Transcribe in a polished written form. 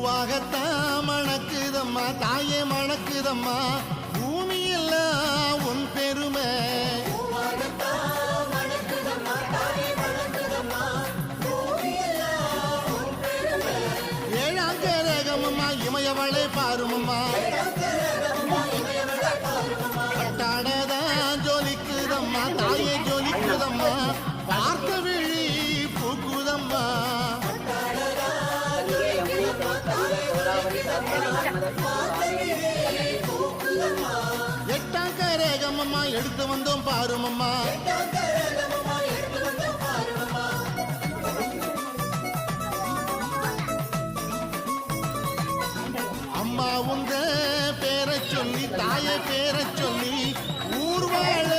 பூவாகத்தான் மணக்குதம்மா தாயே மணக்குதம்மா பூமியெல்லாம் உன் பெருமை ஏழாங்கரகமம்மா இமயவளை பாருமம்மா கட்டாடதான் ஜொலிக்குதம்மா தாயே ஜொலிக்குதம்மா பார்த்த விழி பூக்குதம்மா எட்டாங்கரகமம்மா எடுத்து வந்தோம் பாருமம்மா அம்மா உங்க பேரை சொல்லி தாய பேரை சொல்லி ஊர்வாழ